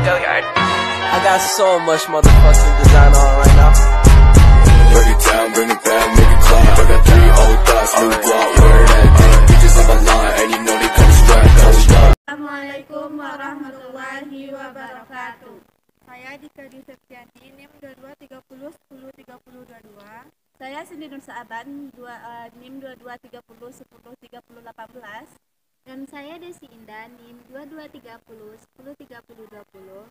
I got so much motherfucking design on right now. Break it down, bring it back, make it clap. I got 3 old thoughts, new guap, where that damn bitches on my line, and you know they come strapped, come strapped. Assalamualaikum warahmatullahi wabarakatuh. Saya Dika Septiani, NIM 2230103022. Saya Cindy Nur Saaban, NIM 2230103018. Dan saya Desi Indah, NIM 2230103020.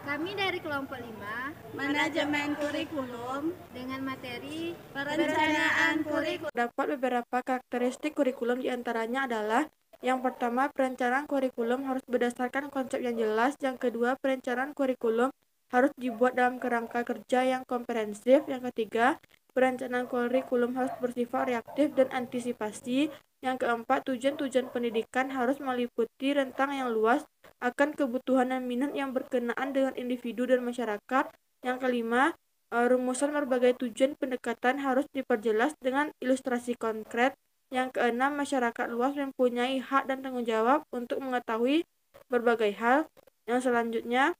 Kami dari kelompok 5 Manajemen Kurikulum dengan materi Perencanaan Kurikulum. Dapat beberapa karakteristik kurikulum diantaranya adalah: yang pertama, perencanaan kurikulum harus berdasarkan konsep yang jelas. Yang kedua, perencanaan kurikulum harus dibuat dalam kerangka kerja yang komprehensif. Yang ketiga, perencanaan kurikulum harus bersifat reaktif dan antisipasi. Yang keempat, tujuan-tujuan pendidikan harus meliputi rentang yang luas akan kebutuhan dan minat yang berkenaan dengan individu dan masyarakat. Yang kelima, rumusan berbagai tujuan pendekatan harus diperjelas dengan ilustrasi konkret. Yang keenam, masyarakat luas mempunyai hak dan tanggung jawab untuk mengetahui berbagai hal. Yang selanjutnya,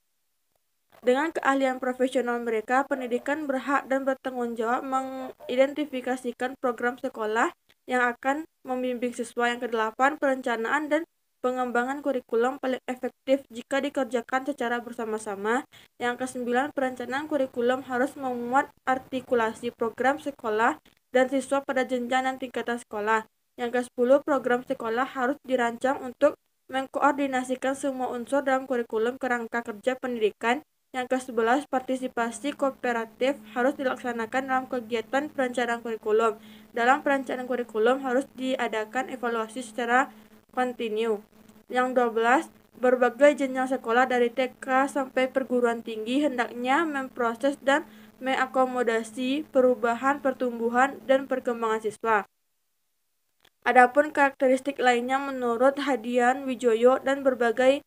dengan keahlian profesional mereka, pendidikan berhak dan bertanggung jawab mengidentifikasikan program sekolah yang akan membimbing siswa. Yang kedelapan, perencanaan dan pengembangan kurikulum paling efektif jika dikerjakan secara bersama-sama. Yang kesembilan, perencanaan kurikulum harus memuat artikulasi program sekolah dan siswa pada jenjang dan tingkatan sekolah. Yang ke-10, program sekolah harus dirancang untuk mengkoordinasikan semua unsur dalam kurikulum kerangka kerja pendidikan. Yang ke-11, partisipasi kooperatif harus dilaksanakan dalam kegiatan perencanaan kurikulum. Dalam perencanaan kurikulum harus diadakan evaluasi secara kontinu. Yang 12, berbagai jenjang sekolah dari TK sampai perguruan tinggi hendaknya memproses dan mengakomodasi perubahan, pertumbuhan, dan perkembangan siswa. Adapun karakteristik lainnya menurut Hadian Wijoyo dan berbagai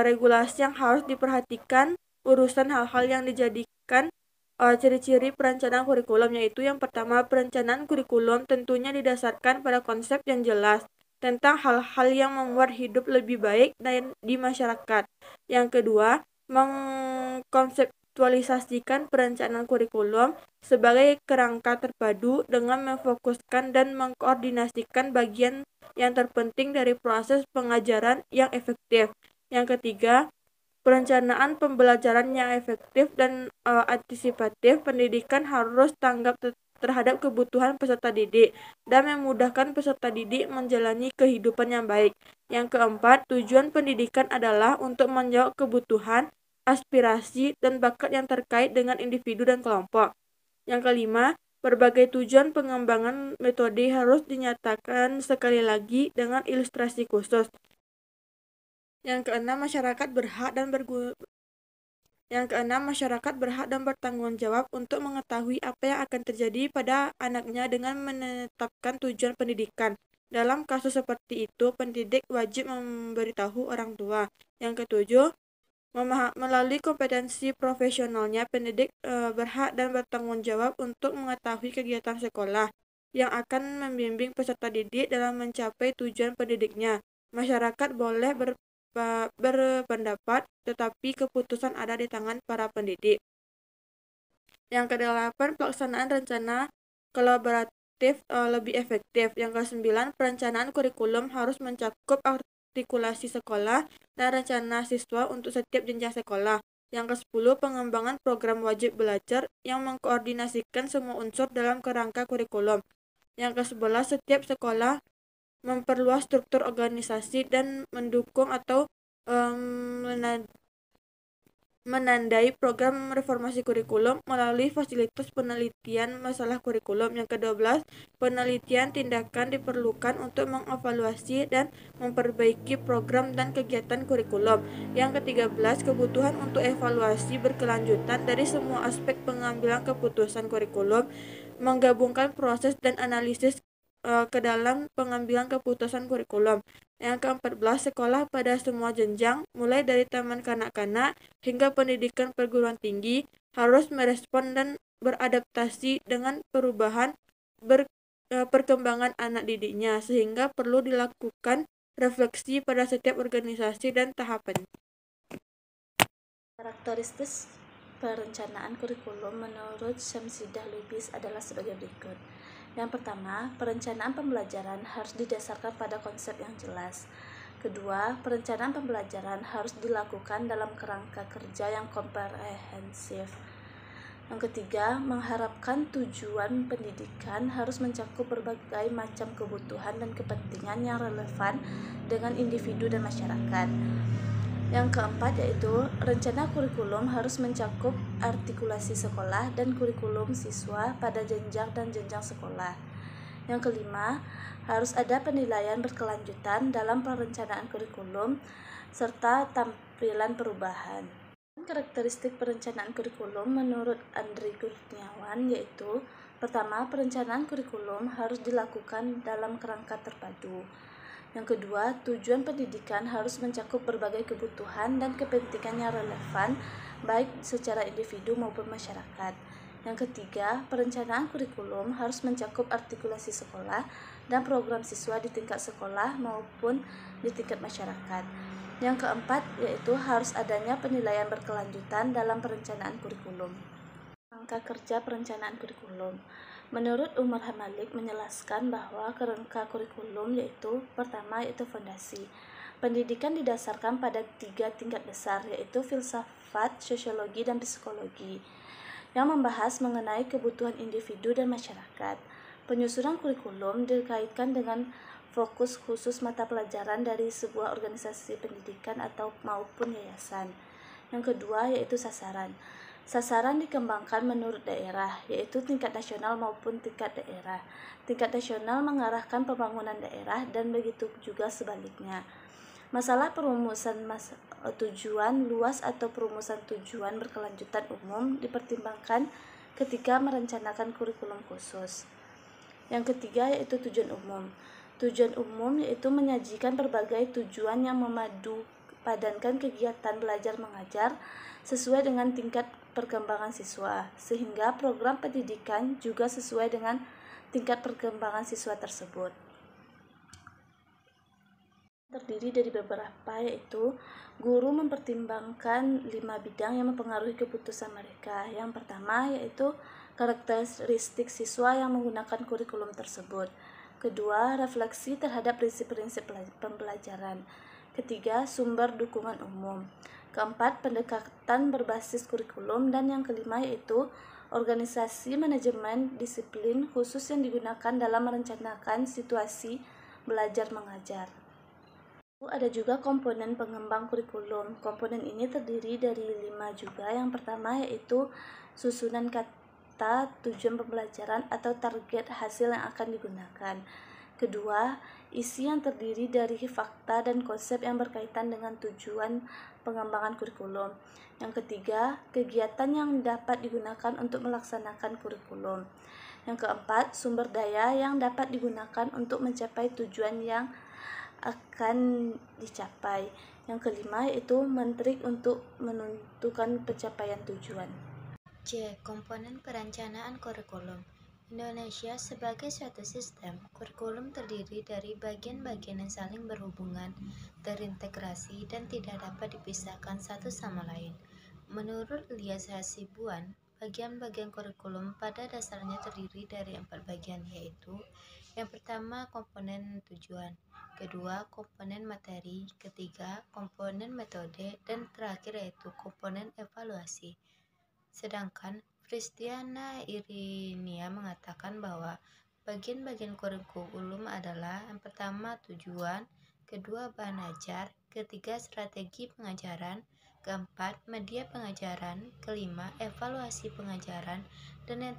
regulasi yang harus diperhatikan urusan hal-hal yang dijadikan ciri-ciri perencanaan kurikulum, yaitu yang pertama, perencanaan kurikulum tentunya didasarkan pada konsep yang jelas tentang hal-hal yang membuat hidup lebih baik dan di masyarakat. Yang kedua, mengkonseptualisasikan perencanaan kurikulum sebagai kerangka terpadu dengan memfokuskan dan mengkoordinasikan bagian yang terpenting dari proses pengajaran yang efektif. Yang ketiga, perencanaan pembelajaran yang efektif dan antisipatif. Pendidikan harus tanggap terhadap kebutuhan peserta didik dan memudahkan peserta didik menjalani kehidupan yang baik. Yang keempat, tujuan pendidikan adalah untuk menjawab kebutuhan, aspirasi, dan bakat yang terkait dengan individu dan kelompok. Yang kelima, berbagai tujuan pengembangan metode harus dinyatakan sekali lagi dengan ilustrasi khusus. Yang keenam, masyarakat berhak dan bertanggung jawab untuk mengetahui apa yang akan terjadi pada anaknya dengan menetapkan tujuan pendidikan. Dalam kasus seperti itu, pendidik wajib memberitahu orang tua. Yang ketujuh, melalui kompetensi profesionalnya, pendidik berhak dan bertanggung jawab untuk mengetahui kegiatan sekolah yang akan membimbing peserta didik dalam mencapai tujuan pendidiknya. Masyarakat boleh berpendapat, tetapi keputusan ada di tangan para pendidik. Yang kedelapan, pelaksanaan rencana kolaboratif lebih efektif. Yang kesembilan, perencanaan kurikulum harus mencakup artikulasi sekolah dan rencana siswa untuk setiap jenjang sekolah. Yang ke-10, pengembangan program wajib belajar yang mengkoordinasikan semua unsur dalam kerangka kurikulum. Yang ke-11, setiap sekolah memperluas struktur organisasi dan mendukung atau menandai program reformasi kurikulum melalui fasilitas penelitian masalah kurikulum. Yang ke-12, penelitian tindakan diperlukan untuk mengevaluasi dan memperbaiki program dan kegiatan kurikulum. Yang ke-13, kebutuhan untuk evaluasi berkelanjutan dari semua aspek pengambilan keputusan kurikulum, menggabungkan proses dan analisis ke dalam pengambilan keputusan kurikulum. Yang ke-14, sekolah pada semua jenjang, mulai dari taman kanak-kanak hingga pendidikan perguruan tinggi, harus merespon dan beradaptasi dengan perubahan perkembangan anak didiknya, sehingga perlu dilakukan refleksi pada setiap organisasi dan tahapan. Karakteristik perencanaan kurikulum menurut Syamsidah Lubis adalah sebagai berikut. Yang pertama, perencanaan pembelajaran harus didasarkan pada konsep yang jelas. Kedua, perencanaan pembelajaran harus dilakukan dalam kerangka kerja yang komprehensif. Yang ketiga, mengharapkan tujuan pendidikan harus mencakup berbagai macam kebutuhan dan kepentingan yang relevan dengan individu dan masyarakat. Yang keempat yaitu rencana kurikulum harus mencakup artikulasi sekolah dan kurikulum siswa pada jenjang dan jenjang sekolah. Yang kelima, harus ada penilaian berkelanjutan dalam perencanaan kurikulum serta tampilan perubahan. Karakteristik perencanaan kurikulum menurut Andri Kurniawan yaitu pertama, perencanaan kurikulum harus dilakukan dalam kerangka terpadu. Yang kedua, tujuan pendidikan harus mencakup berbagai kebutuhan dan kepentingan yang relevan baik secara individu maupun masyarakat. Yang ketiga, perencanaan kurikulum harus mencakup artikulasi sekolah dan program siswa di tingkat sekolah maupun di tingkat masyarakat. Yang keempat, yaitu harus adanya penilaian berkelanjutan dalam perencanaan kurikulum. Kerangka kerja perencanaan kurikulum. Menurut Umar Hamalik menjelaskan bahwa kerangka kurikulum yaitu pertama yaitu fondasi. Pendidikan didasarkan pada 3 tingkat besar yaitu filsafat, sosiologi, dan psikologi yang membahas mengenai kebutuhan individu dan masyarakat. Penyusunan kurikulum dikaitkan dengan fokus khusus mata pelajaran dari sebuah organisasi pendidikan atau maupun yayasan. Yang kedua yaitu sasaran. Sasaran dikembangkan menurut daerah, yaitu tingkat nasional maupun tingkat daerah. Tingkat nasional mengarahkan pembangunan daerah dan begitu juga sebaliknya. Masalah perumusan tujuan luas atau perumusan tujuan berkelanjutan umum dipertimbangkan ketika merencanakan kurikulum khusus. Yang ketiga yaitu tujuan umum. Tujuan umum yaitu menyajikan berbagai tujuan yang memadu padankan kegiatan belajar mengajar sesuai dengan tingkat perkembangan siswa, sehingga program pendidikan juga sesuai dengan tingkat perkembangan siswa tersebut. Terdiri dari beberapa yaitu guru mempertimbangkan 5 bidang yang mempengaruhi keputusan mereka. Yang pertama yaitu karakteristik siswa yang menggunakan kurikulum tersebut. Kedua, refleksi terhadap prinsip-prinsip pembelajaran. Ketiga, sumber dukungan umum. Keempat, pendekatan berbasis kurikulum. Dan yang kelima yaitu organisasi manajemen disiplin khusus yang digunakan dalam merencanakan situasi belajar mengajar. Ada juga komponen pengembang kurikulum. Komponen ini terdiri dari 5 juga. Yang pertama yaitu susunan kata, tujuan pembelajaran atau target hasil yang akan digunakan. Kedua, isi yang terdiri dari fakta dan konsep yang berkaitan dengan tujuan pengembangan kurikulum. Yang ketiga, kegiatan yang dapat digunakan untuk melaksanakan kurikulum. Yang keempat, sumber daya yang dapat digunakan untuk mencapai tujuan yang akan dicapai. Yang kelima yaitu mentrik untuk menentukan pencapaian tujuan. C. Komponen perencanaan kurikulum. Indonesia sebagai suatu sistem, kurikulum terdiri dari bagian-bagian yang saling berhubungan, terintegrasi, dan tidak dapat dipisahkan satu sama lain. Menurut Ilyas Hasibuan, bagian-bagian kurikulum pada dasarnya terdiri dari 4 bagian, yaitu yang pertama komponen tujuan, kedua komponen materi, ketiga komponen metode, dan terakhir yaitu komponen evaluasi. Sedangkan Kristiana Irinia mengatakan bahwa bagian-bagian kurikulum adalah yang pertama tujuan, kedua bahan ajar, ketiga strategi pengajaran, keempat media pengajaran, kelima evaluasi pengajaran, dan yang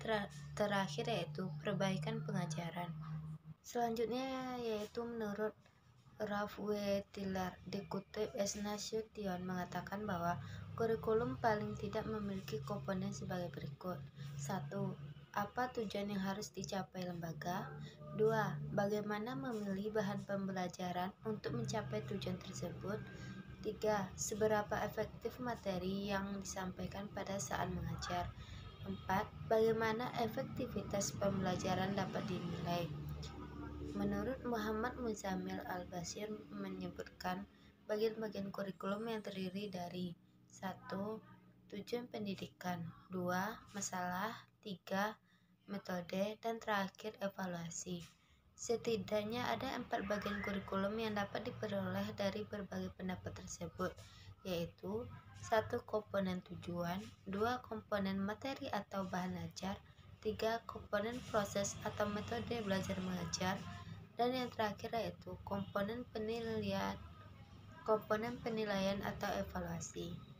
terakhir yaitu perbaikan pengajaran. Selanjutnya yaitu menurut Ralph W. Tiller dikutip S. Nasution mengatakan bahwa kurikulum paling tidak memiliki komponen sebagai berikut. 1. Apa tujuan yang harus dicapai lembaga? 2. Bagaimana memilih bahan pembelajaran untuk mencapai tujuan tersebut? 3. Seberapa efektif materi yang disampaikan pada saat mengajar? 4. Bagaimana efektivitas pembelajaran dapat dinilai? Menurut Muhammad Muzamil Al-Basir menyebutkan bagian-bagian kurikulum yang terdiri dari 1. tujuan pendidikan, 2. Masalah, 3. Metode, dan terakhir evaluasi. Setidaknya ada 4 bagian kurikulum yang dapat diperoleh dari berbagai pendapat tersebut, yaitu 1. Komponen tujuan, 2. Komponen materi atau bahan ajar, 3. Komponen proses atau metode belajar mengajar, dan yang terakhir yaitu komponen penilaian atau evaluasi.